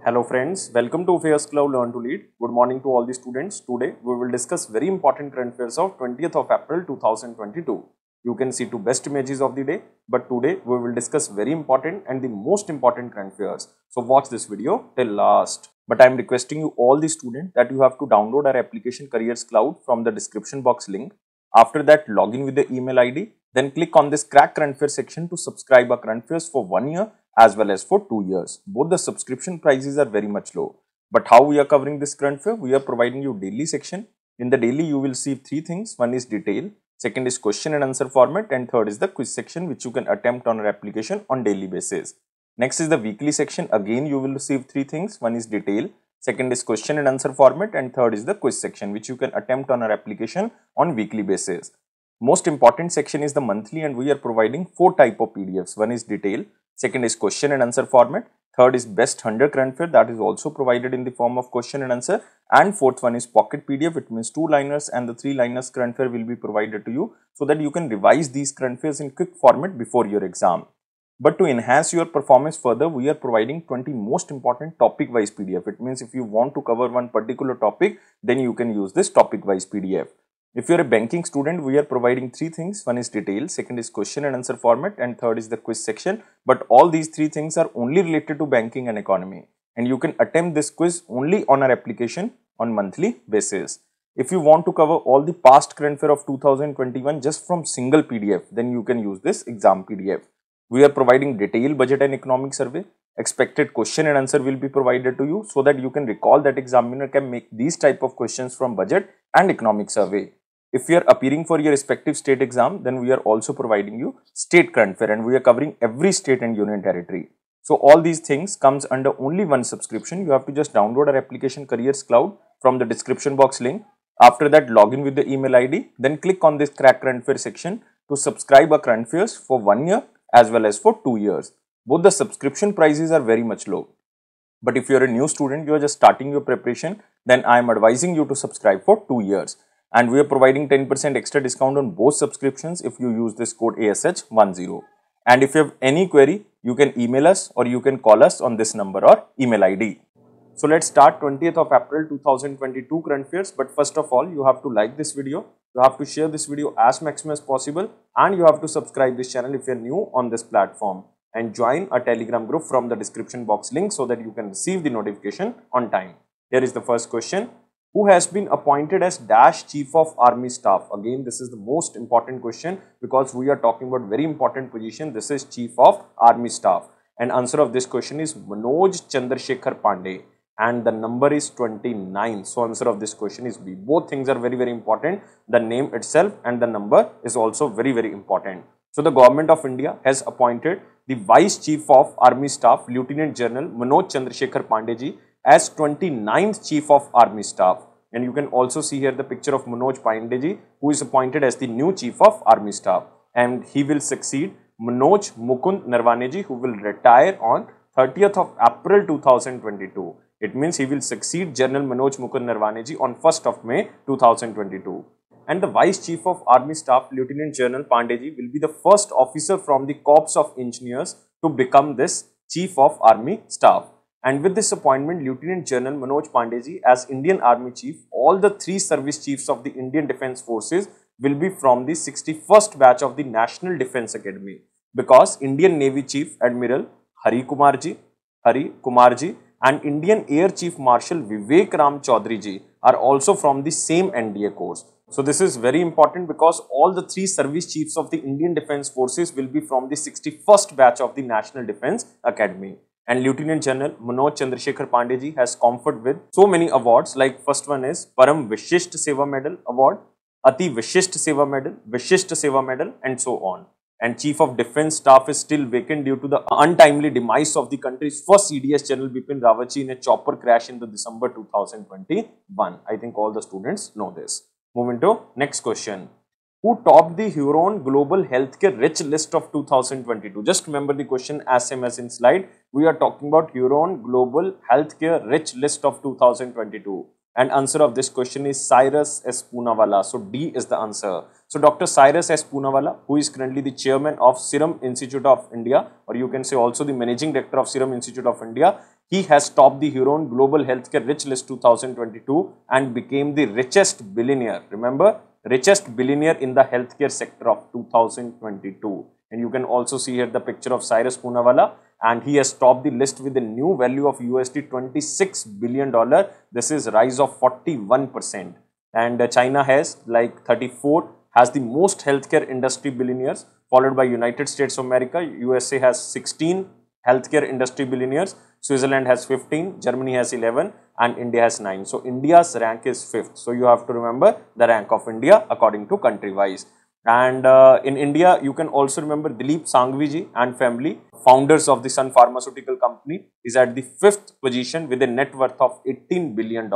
Hello friends, welcome to Affairscloud Learn to Lead. Good morning to all the students. Today we will discuss very important current affairs of 20th of April 2022. You can see two best images of the day, but today we will discuss very important and the most important current affairs. So watch this video till last. But I am requesting you all the students that you have to download our application Careers Cloud from the description box link. After that, log in with the email ID. Then click on this Crack Current Affairs section to subscribe our current affairs for 1 year as well as for 2 years. Both the subscription prices are very much low. But how we are covering this current affair? We are providing you daily section. In the daily, you will see three things. One is detail, second is question and answer format, and third is the quiz section which you can attempt on our application on daily basis. Next is the weekly section. Again, you will receive three things. One is detail, second is question and answer format, and third is the quiz section which you can attempt on our application on weekly basis. Most important section is the monthly, and we are providing 4 type of PDFs. One is detail, second is question and answer format, third is best 100 current affair, that is also provided in the form of question and answer, and fourth one is pocket PDF. It means 2-liners and the 3-liners current affair will be provided to you so that you can revise these current affairs in quick format before your exam. But to enhance your performance further, we are providing 20 most important topic wise PDF. It means if you want to cover one particular topic, then you can use this topic wise PDF. If you are a banking student, we are providing 3 things. One is detail, second is question and answer format, and third is the quiz section. But all these 3 things are only related to banking and economy. And you can attempt this quiz only on our application on monthly basis. If you want to cover all the past current affair of 2021 just from single PDF, then you can use this exam PDF. We are providing detailed budget and economic survey. Expected question and answer will be provided to you so that you can recall that examiner can make these type of questions from budget and economic survey. If you are appearing for your respective state exam, then we are also providing you state current affair, and we are covering every state and union territory. So all these things comes under only one subscription. You have to just download our application Careers Cloud from the description box link. After that, log in with the email ID. Then click on this Crack Current Affair section to subscribe our current affairs for 1 year as well as for 2 years. Both the subscription prices are very much low. But if you are a new student, you are just starting your preparation, then I am advising you to subscribe for 2 years. And we are providing 10% extra discount on both subscriptions if you use this code ASH10. And if you have any query, you can email us or you can call us on this number or email ID. So let's start 20th of April 2022 current affairs. But first of all, you have to like this video, you have to share this video as maximum as possible, and you have to subscribe this channel if you are new on this platform, and join a Telegram group from the description box link so that you can receive the notification on time. Here is the first question. Who has been appointed as Dash Chief of Army Staff? Again, this is the most important question because we are talking about very important position. This is Chief of Army Staff. And answer of this question is Mous Chandrasekhar Pande. And the number is 29. So answer of this question is B. Both things are very, very important. The name itself and the number is also very, very important. So the government of India has appointed the Vice Chief of Army Staff, Lieutenant General Mous Chandrasekhar Pande ji, as 29th Chief of Army Staff. And you can also see here the picture of Mous Pande ji, who is appointed as the new Chief of Army Staff. And he will succeed Mous Mukund Narwane ji, who will retire on 30th of April 2022. It means he will succeed General Mous Mukund Narwane ji on 1st of May 2022. And the Vice Chief of Army Staff, Lieutenant General Pande ji, will be the first officer from the Corps of Engineers to become this Chief of Army Staff. And with this appointment, Lieutenant General Mous Pande ji as Indian Army Chief, all the 3 service chiefs of the Indian Defence Forces will be from the 61st batch of the National Defence Academy, because Indian Navy Chief Admiral Hari Kumar ji and Indian Air Chief Marshal Vivek Ram Chaudhary ji are also from the same NDA course. So this is very important because all the 3 service chiefs of the Indian Defence Forces will be from the 61st batch of the National Defence Academy. And Lieutenant General Mous Chandrasekhar Pande ji has conferred with so many awards, like first one is Param Vishisht Seva Medal Award, Ati Vishisht Seva Medal, and so on. And Chief of Defence Staff is still vacant due to the untimely demise of the country's first CDS General Bipin Rawat ji in a chopper crash in the December 2021. I think all the students know this. Moving to next question. Who topped the Hurun Global Healthcare Rich List of 2022? Just remember the question as same as in slide. We are talking about Hurun Global Healthcare Rich List of 2022. And answer of this question is Cyrus S. Poonawalla. So D is the answer. So Dr. Cyrus S. Poonawalla, who is currently the chairman of Serum Institute of India, or you can say also the managing director of Serum Institute of India, he has topped the Hurun Global Healthcare Rich List 2022 and became the richest billionaire. Remember, richest billionaire in the healthcare sector of 2022. And you can also see here the picture of Cyrus Poonawalla, and he has topped the list with a new value of USD $26 billion. This is rise of 41%. And China has like 34, has the most healthcare industry billionaires, followed by United States of America. USA has 16 healthcare industry billionaires, Switzerland has 15, Germany has 11, and India has 9. So India's rank is 5th. So you have to remember the rank of India according to country wise. And in India, you can also remember Dilip Sanghvi and family, founders of the Sun Pharmaceutical Company, is at the 5th position with a net worth of $18 billion.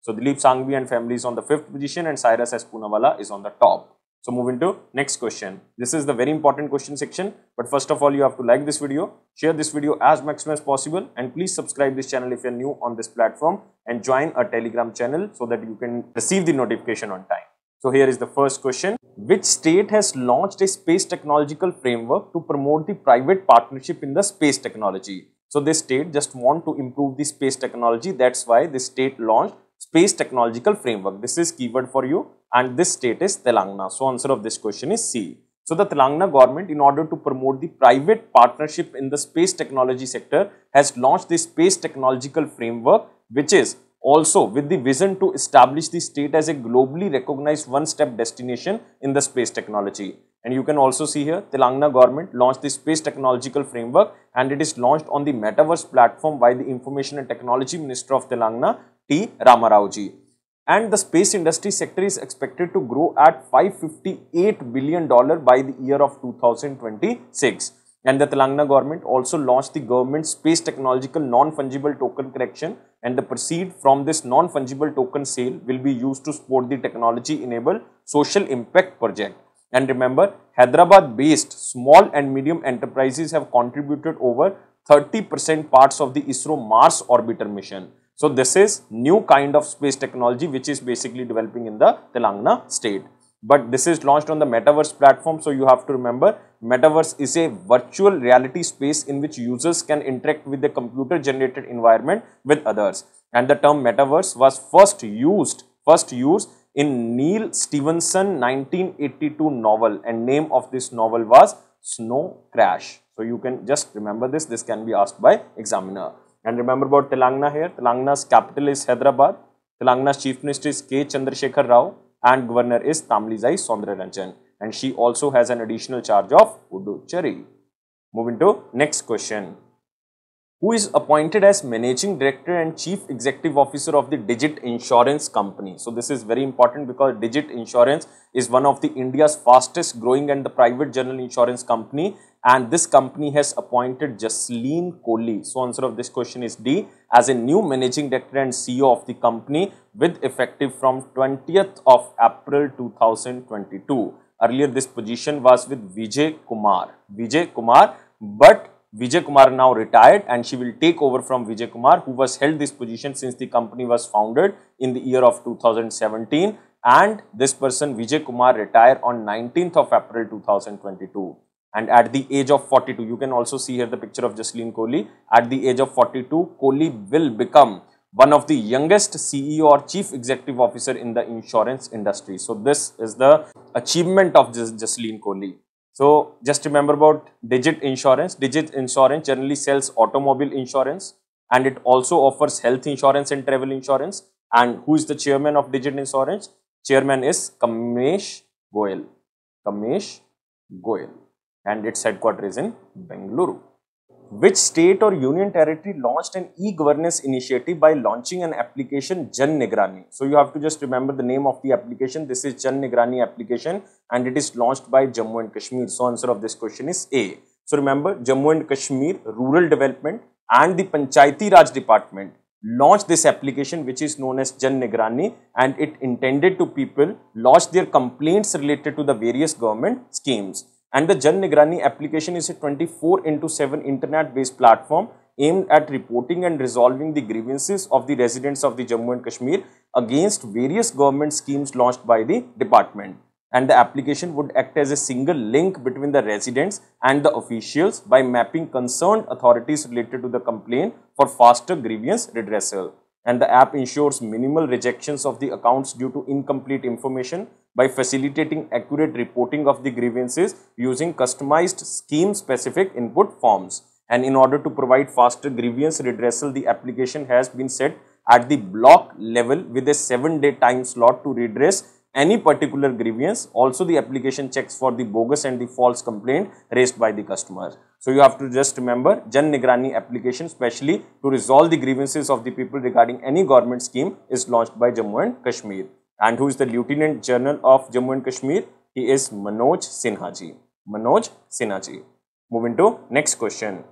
So Dilip Sanghvi and family is on the 5th position and Cyrus S. Poonawalla is on the top. So moving to next question. This is the very important question section. But first of all, you have to like this video, share this video as maximum as possible, and please subscribe this channel if you are new on this platform and join our Telegram channel so that you can receive the notification on time. So here is the first question. Which state has launched a space technological framework to promote the private partnership in the space technology? So this state just want to improve the space technology. That's why this state launched space technological framework. This is keyword for you, and this state is Telangana. So answer of this question is C. So the Telangana government, in order to promote the private partnership in the space technology sector, has launched the space technological framework, which is also with the vision to establish the state as a globally recognized one-step destination in the space technology. And you can also see here, Telangana government launched the space technological framework, and it is launched on the Metaverse platform by the Information and Technology Minister of Telangana, T. Ramarao. And the space industry sector is expected to grow at $558 billion by the year of 2026. And the Telangana government also launched the government space technological non-fungible token collection, and the proceed from this non-fungible token sale will be used to support the technology-enabled social impact project. And remember, Hyderabad-based small and medium enterprises have contributed over 30% parts of the ISRO Mars orbiter mission. So this is new kind of space technology which is basically developing in the Telangana state. But this is launched on the Metaverse platform. So you have to remember, Metaverse is a virtual reality space in which users can interact with the computer generated environment with others. And the term Metaverse was first used in Neil Stevenson 1982 novel, and name of this novel was Snow Crash. So you can just remember this. This can be asked by examiner. And remember about Telangana here. Telangana's capital is Hyderabad. Telangana's chief minister is K. Chandrasekhar Rao, and governor is Tamilizai Soundararajan, and she also has an additional charge of Puducherry. Moving to next question. Who is appointed as managing director and chief executive officer of the Digit Insurance Company? So this is very important because Digit Insurance is one of the India's fastest growing and the private general insurance company, and this company has appointed Jasleen Kohli. So answer of this question is D, as a new managing director and CEO of the company with effective from 20th of April 2022. Earlier this position was with Vijay Kumar, but Vijay Kumar now retired, and she will take over from Vijay Kumar, who was held this position since the company was founded in the year of 2017, and this person Vijay Kumar retired on 19th of April 2022. And at the age of 42, you can also see here the picture of Jasleen Kohli. At the age of 42, Kohli will become one of the youngest CEO or chief executive officer in the insurance industry. So this is the achievement of Jasleen Kohli. So just remember about Digit Insurance. Digit Insurance generally sells automobile insurance, and it also offers health insurance and travel insurance. And who is the chairman of Digit Insurance? Chairman is Kamesh Goyal. And its headquarters is in Bengaluru. Which state or union territory launched an e-governance initiative by launching an application Jan Nigrani? So you have to just remember the name of the application. This is Jan Nigrani application, and it is launched by Jammu and Kashmir. So answer of this question is A. So remember, Jammu and Kashmir Rural Development and the Panchayati Raj Department launched this application which is known as Jan Nigrani, and it intended to people lodge their complaints related to the various government schemes. And the Jan Nigrani application is a 24/7 internet-based platform aimed at reporting and resolving the grievances of the residents of the Jammu and Kashmir against various government schemes launched by the department. and the application would act as a single link between the residents and the officials by mapping concerned authorities related to the complaint for faster grievance redressal. And the app ensures minimal rejections of the accounts due to incomplete information by facilitating accurate reporting of the grievances using customized scheme-specific input forms. And in order to provide faster grievance redressal, the application has been set at the block level with a 7-day time slot to redress any particular grievance. Also, the application checks for the bogus and the false complaint raised by the customer. So, you have to just remember Jan Nigrani application specially to resolve the grievances of the people regarding any government scheme is launched by Jammu and Kashmir. And who is the Lieutenant General of Jammu and Kashmir? He is Manoj Sinha ji. Manoj Sinha ji. Moving to next question.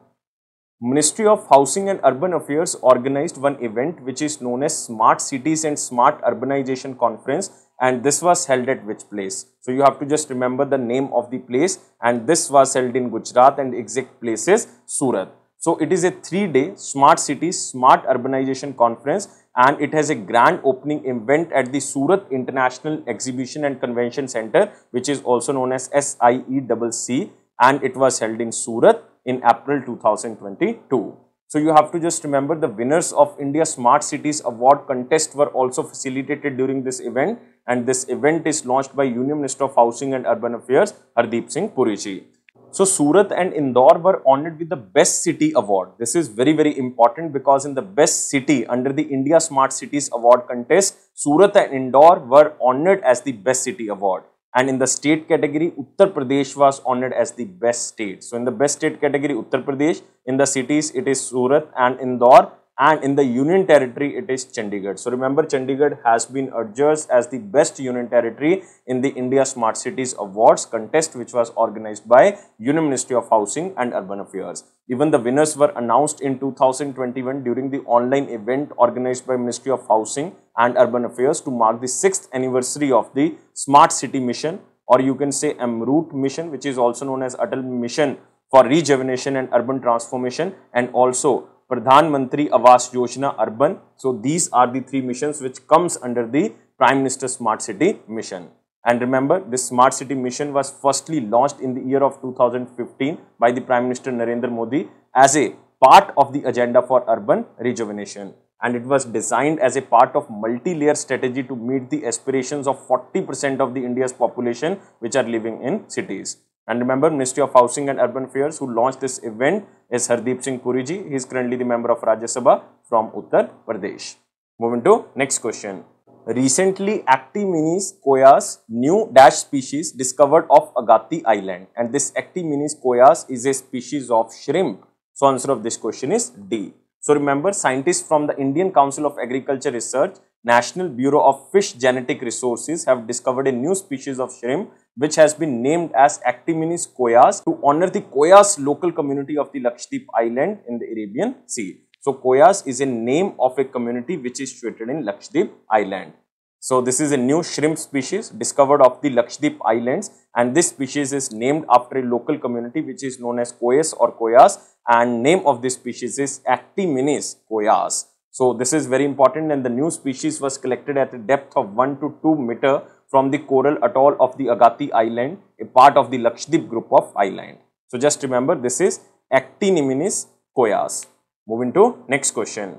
Ministry of Housing and Urban Affairs organized one event which is known as Smart Cities and Smart Urbanization Conference, and this was held at which place? So you have to just remember the name of the place, and this was held in Gujarat and the exact place is Surat. So it is a 3-day Smart Cities Smart Urbanization Conference, and it has a grand opening event at the Surat International Exhibition and Convention Center, which is also known as SIECC, and it was held in Surat in April 2022. So you have to just remember the winners of India Smart Cities Award contest were also facilitated during this event, and this event is launched by Union Minister of Housing and Urban Affairs Hardeep Singh Puri ji. So Surat and Indore were honored with the Best City Award. This is very important because in the Best City under the India Smart Cities Award contest, Surat and Indore were honored as the Best City Award. And in the state category, Uttar Pradesh was honored as the best state. So in the best state category, Uttar Pradesh. In the cities, it is Surat and Indore. And in the union territory, it is Chandigarh. So remember, Chandigarh has been adjudged as the best union territory in the India Smart Cities Awards contest, which was organized by Union Ministry of Housing and Urban Affairs. Even the winners were announced in 2021 during the online event organized by Ministry of Housing and Urban Affairs to mark the 6th anniversary of the Smart City Mission, or you can say M.IMP mission, which is also known as Atal Mission for Rejuvenation and Urban Transformation, and also Pradhan Mantri Awas Yojana Urban. So these are the 3 missions which comes under the Prime Minister Smart City Mission. And remember, this Smart City Mission was firstly launched in the year of 2015 by the Prime Minister Narendra Modi as a part of the agenda for urban rejuvenation. And it was designed as a part of multi-layer strategy to meet the aspirations of 40% of the India's population which are living in cities. And remember, Ministry of Housing and Urban Affairs who launched this event is Hardeep Singh Puri ji. He is currently the member of Rajya Sabha from Uttar Pradesh. Moving to next question. Recently, Actinimenes koyas, new dash species discovered off Agatti Island, and this Actinimenes koyas is a species of shrimp. So answer of this question is D. So remember, scientists from the Indian Council of Agriculture Research, National Bureau of Fish Genetic Resources have discovered a new species of shrimp which has been named as Actinimenes koyas to honor the koyas local community of the Lakshadweep Island in the Arabian Sea. So koyas is a name of a community which is situated in Lakshadweep Island. So this is a new shrimp species discovered off the Lakshadweep Islands, and this species is named after a local community which is known as koyas or koyas, and name of this species is Actinimenes koyas. So this is very important, and the new species was collected at a depth of 1 to 2 meter from the coral atoll of the Agatti Island, a part of the Lakshadweep group of island. So just remember, this is Actinimenes koyas. Moving to next question.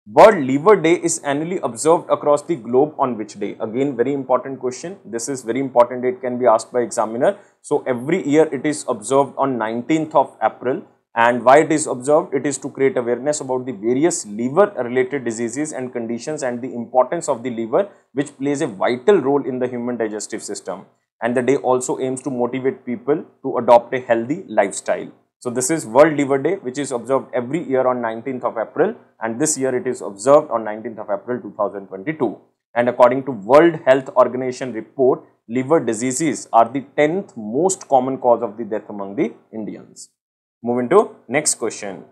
World Liver Day is annually observed across the globe on which day? Again, very important question. This is very important. It can be asked by examiner. So every year it is observed on 19th of April. And why it is observed? It is to create awareness about the various liver related diseases and conditions and the importance of the liver, which plays a vital role in the human digestive system. And the day also aims to motivate people to adopt a healthy lifestyle. So this is World Liver Day, which is observed every year on 19th of April, and this year it is observed on 19th of April 2022. And according to World Health Organization report, liver diseases are the 10th most common cause of the death among the Indians. Moving to next question.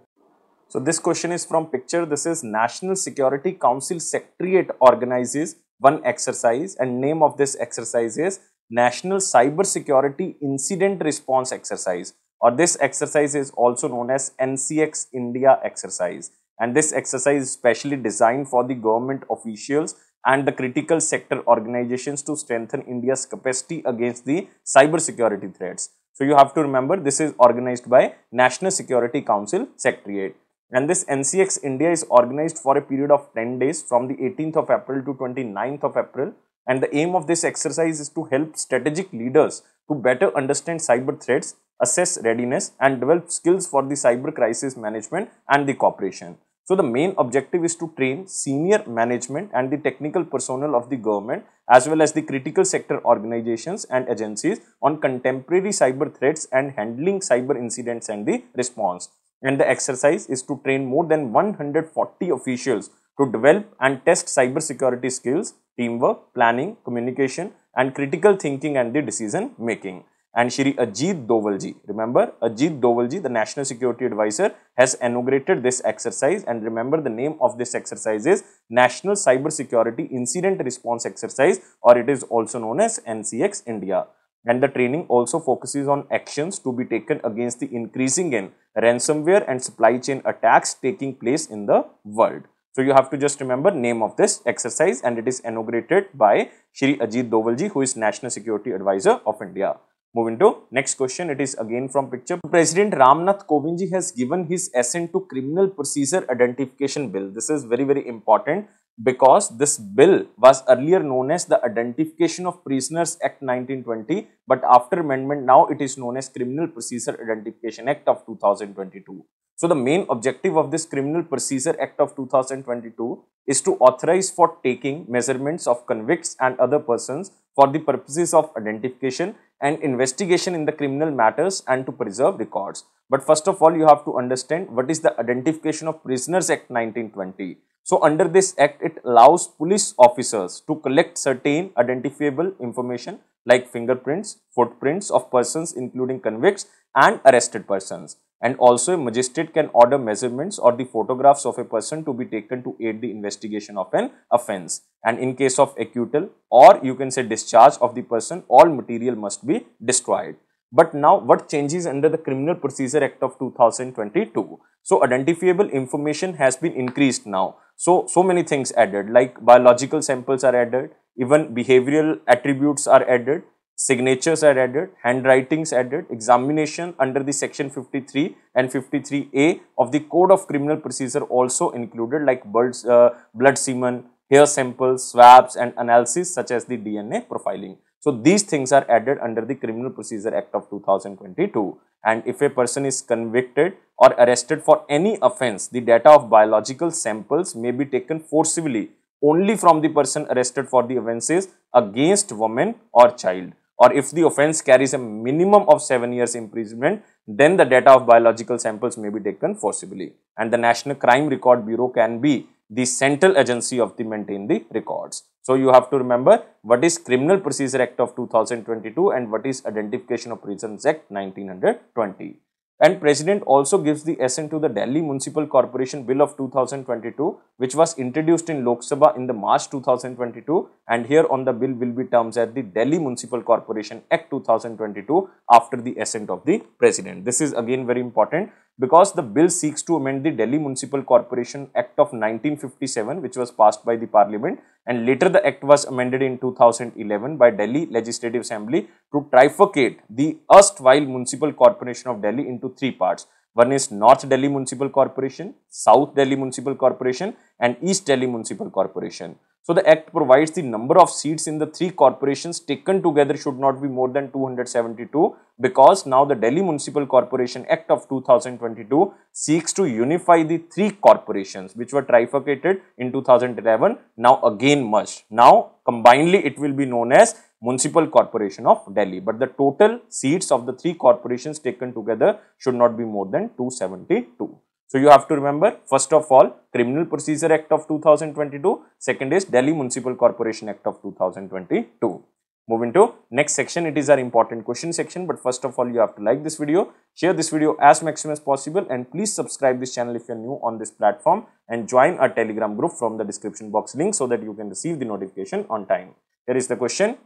So this question is from picture. This is National Security Council Secretariat organizes one exercise, and name of this exercise is National Cyber Security Incident Response Exercise, or this exercise is also known as NCX India exercise. And this exercise is specially designed for the government officials and the critical sector organizations to strengthen India's capacity against the cyber security threats. So you have to remember, this is organized by National Security Council Secretariat. And this NCX India is organized for a period of 10 days from the 18th of April to 29th of April. And the aim of this exercise is to help strategic leaders to better understand cyber threats, assess readiness, and develop skills for the cyber crisis management and the cooperation. So the main objective is to train senior management and the technical personnel of the government as well as the critical sector organizations and agencies on contemporary cyber threats and handling cyber incidents and the response. And the exercise is to train more than 140 officials to develop and test cyber security skills, teamwork, planning, communication, and critical thinking and the decision making. And Shri Ajit Dovalji, remember Ajit Dovalji, the National Security Advisor, has inaugurated this exercise, and remember the name of this exercise is National Cyber Security Incident Response Exercise, or it is also known as NCX India. And the training also focuses on actions to be taken against the increasing in ransomware and supply chain attacks taking place in the world. So you have to just remember name of this exercise, and it is inaugurated by Shri Ajit Dovalji, who is National Security Advisor of India. Moving to next question, it is again from picture. President Ramnath Kovind ji has given his assent to Criminal Procedure Identification Bill. This is very important because this bill was earlier known as the Identification of Prisoners Act 1920, but after amendment now it is known as Criminal Procedure Identification Act of 2022. So the main objective of this Criminal Procedure Act of 2022 is to authorize for taking measurements of convicts and other persons for the purposes of identification and investigation in the criminal matters and to preserve records. But first of all, you have to understand what is the Identification of Prisoners Act 1920. So under this act, it allows police officers to collect certain identifiable information like fingerprints, footprints of persons including convicts and arrested persons. And also a magistrate can order measurements or the photographs of a person to be taken to aid the investigation of an offence. And in case of acquittal or you can say discharge of the person, all material must be destroyed. But now what changes under the Criminal Procedure Act of 2022? So identifiable information has been increased now. So many things added, like biological samples are added, even behavioral attributes are added, signatures are added, handwritings added, examination under the section 53 and 53A of the Code of Criminal Procedure also included, like blood semen, hair samples, swabs and analysis such as the DNA profiling. So these things are added under the Criminal Procedure Act of 2022. And if a person is convicted or arrested for any offence, the data of biological samples may be taken forcibly only from the person arrested for the offences against woman or child. Or if the offence carries a minimum of 7 years imprisonment, then the data of biological samples may be taken forcibly. And the National Crime Record Bureau can be the central agency of the maintain the records. So you have to remember what is Criminal Procedure Act of 2022 and what is Identification of Prisoners Act 1920. And President also gives the assent to the Delhi Municipal Corporation Bill of 2022, which was introduced in Lok Sabha in the March 2022, and here on the bill will be terms as the Delhi Municipal Corporation Act 2022 after the assent of the President. This is again very important because the bill seeks to amend the Delhi Municipal Corporation Act of 1957, which was passed by the Parliament, and later the act was amended in 2011 by Delhi Legislative Assembly to trifurcate the erstwhile Municipal Corporation of Delhi into three parts. One is North Delhi Municipal Corporation, South Delhi Municipal Corporation and East Delhi Municipal Corporation. So the act provides the number of seats in the three corporations taken together should not be more than 272, because now the Delhi Municipal Corporation Act of 2022 seeks to unify the three corporations which were trifurcated in 2011, now again merged. Now combinedly it will be known as Municipal Corporation of Delhi, but the total seats of the three corporations taken together should not be more than 272. So you have to remember, first of all, Criminal Procedure Act of 2022, second is Delhi Municipal Corporation Act of 2022. Moving to next section, it is our important question section, but first of all, you have to like this video, share this video as maximum as possible, and please subscribe this channel if you are new on this platform, and join our Telegram group from the description box link so that you can receive the notification on time. Here is the question.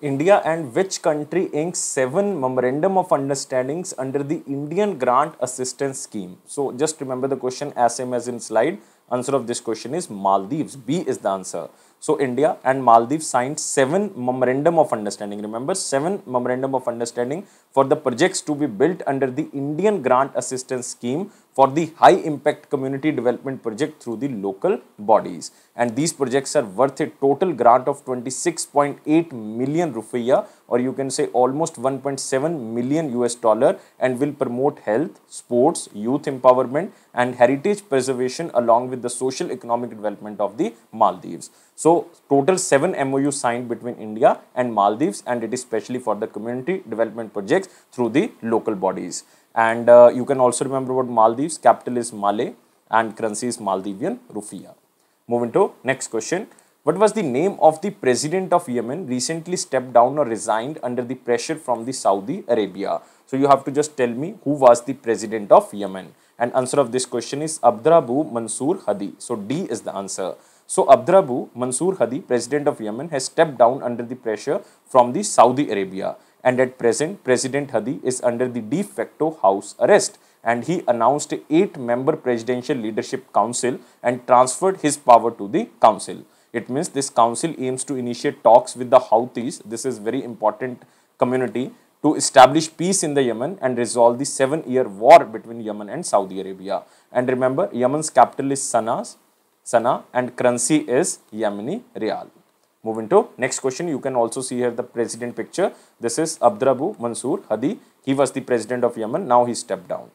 India and which country inks 7 Memorandum of Understandings under the Indian Grant Assistance Scheme? So just remember the question as same as in slide. Answer of this question is Maldives. B is the answer. So India and Maldives signed 7 memorandum of understanding. Remember, 7 memorandum of understanding for the projects to be built under the Indian Grant Assistance Scheme for the high impact community development project through the local bodies. And these projects are worth a total grant of 26.8 million rupiah, or you can say almost 1.7 million US dollar, and will promote health, sports, youth empowerment and heritage preservation along with the social economic development of the Maldives. So total 7 MOU signed between India and Maldives, and it is specially for the community development projects through the local bodies. And you can also remember about Maldives, capital is Malé and currency is Maldivian rupiah. Moving to next question. What was the name of the President of Yemen recently stepped down or resigned under the pressure from the Saudi Arabia? So you have to just tell me who was the President of Yemen. And answer of this question is Abdrabu Mansour Hadi. So D is the answer. So Abdrabu Mansour Hadi, President of Yemen, has stepped down under the pressure from the Saudi Arabia. And at present, President Hadi is under the de facto house arrest. And he announced a 8-member Presidential Leadership Council and transferred his power to the council. It means this council aims to initiate talks with the Houthis, this is very important community, to establish peace in the Yemen and resolve the 7-year war between Yemen and Saudi Arabia. And remember, Yemen's capital is Sana'a and currency is Yemeni Riyal. Moving to next question, you can also see here the president picture. This is Abdrabu Mansour Hadi. He was the president of Yemen. Now he stepped down.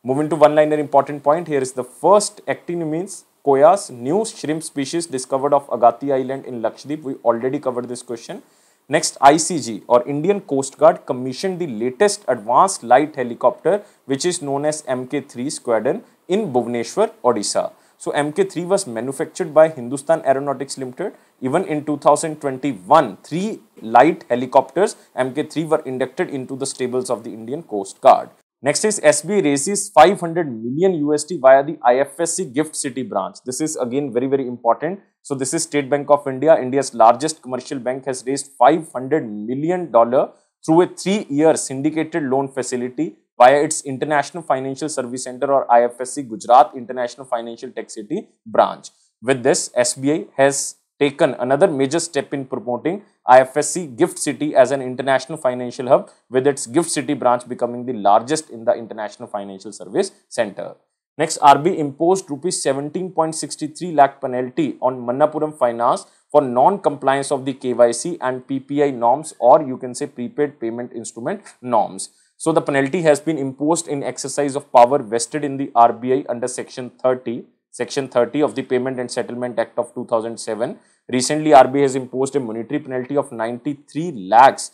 Moving to one-liner important point, here is the first Actinimenes koyas new shrimp species discovered off Agatti Island in Lakshadweep. We already covered this question. Next, ICG or Indian Coast Guard commissioned the latest advanced light helicopter, which is known as MK3 Squadron in Bhubaneswar, Odisha. So MK3 was manufactured by Hindustan Aeronautics Limited. Even in 2021, 3 light helicopters MK3 were inducted into the stables of the Indian Coast Guard. Next is SBI raises 500 million USD via the IFSC Gift City branch. This is again very important. So this is State Bank of India, India's largest commercial bank, has raised $500 million through a 3-year syndicated loan facility via its International Financial Service Center or IFSC Gujarat International Financial Tech City branch. With this, SBI has taken another major step in promoting IFSC Gift City as an international financial hub, with its Gift City branch becoming the largest in the International Financial Service Center. Next, RBI imposed rupees 17.63 lakh penalty on Manappuram Finance for non-compliance of the KYC and PPI norms, or you can say prepaid payment instrument norms. So the penalty has been imposed in exercise of power vested in the RBI under Section 30 of the Payment and Settlement Act of 2007. Recently, RBI has imposed a monetary penalty of 93 lakhs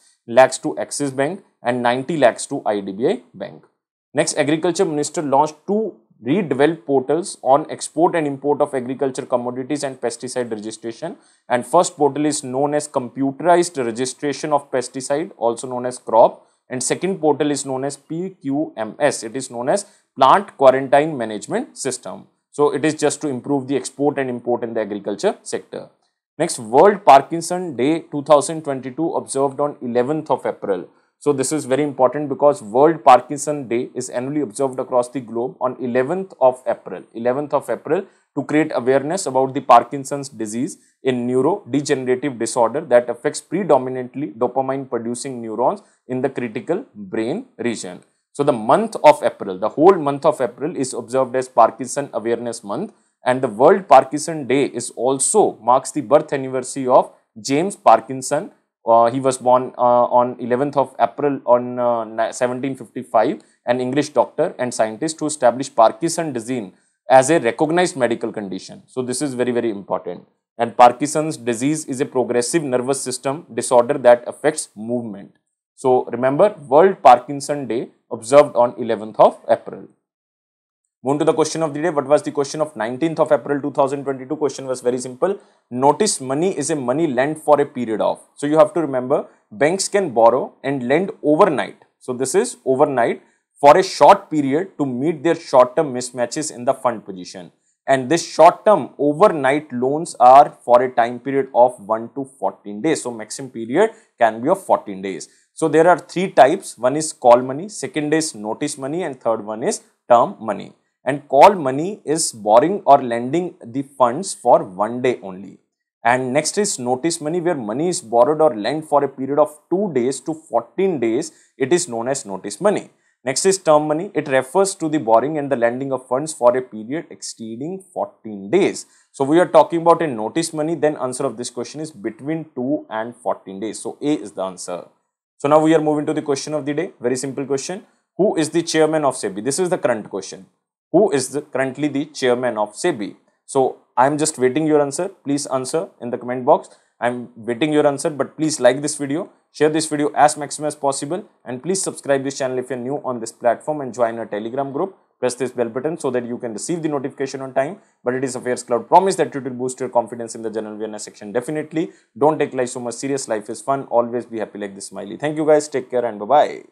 to Axis Bank and 90 lakhs to IDBI Bank. Next, Agriculture Minister launched 2 redeveloped portals on export and import of agriculture commodities and pesticide registration. And first portal is known as Computerized Registration of Pesticide, also known as CROP. And second portal is known as PQMS. It is known as Plant Quarantine Management System. So it is just to improve the export and import in the agriculture sector. Next, World Parkinson Day 2022 observed on 11th of April. So this is very important because World Parkinson Day is annually observed across the globe on 11th of April. 11th of April to create awareness about the Parkinson's disease, a neurodegenerative disorder that affects predominantly dopamine producing neurons in the critical brain region. So the month of April, the whole month of April is observed as Parkinson Awareness Month, and the World Parkinson Day is also marks the birth anniversary of James Parkinson. He was born on 11th of April on 1755, an English doctor and scientist who established Parkinson disease as a recognized medical condition. So this is very important. And Parkinson's disease is a progressive nervous system disorder that affects movement. So remember, World Parkinson Day observed on 11th of April. Moving to the question of the day. What was the question of 19th of April 2022? Question was very simple. Notice money is a money lent for a period of. So you have to remember, banks can borrow and lend overnight. So this is overnight for a short period to meet their short-term mismatches in the fund position. And this short-term overnight loans are for a time period of 1 to 14 days. So maximum period can be of 14 days. So there are 3 types. One is call money, second is notice money, and third one is term money. And call money is borrowing or lending the funds for 1 day only. And next is notice money, where money is borrowed or lent for a period of 2 days to 14 days. It is known as notice money. Next is term money. It refers to the borrowing and the lending of funds for a period exceeding 14 days. So we are talking about a notice money, then answer of this question is between 2 and 14 days. So A is the answer. So now we are moving to the question of the day. Very simple question. Who is the chairman of SEBI? This is the current question. Who is currently the chairman of SEBI? So I am just waiting your answer. Please answer in the comment box. I am waiting your answer, but please like this video, share this video as maximum as possible, and please subscribe this channel if you are new on this platform and join our Telegram group. Press this bell button so that you can receive the notification on time. But it is Affairscloud promise that it will boost your confidence in the general awareness section. Definitely don't take life so much serious. Life is fun. Always be happy like this smiley. Thank you guys. Take care and bye-bye.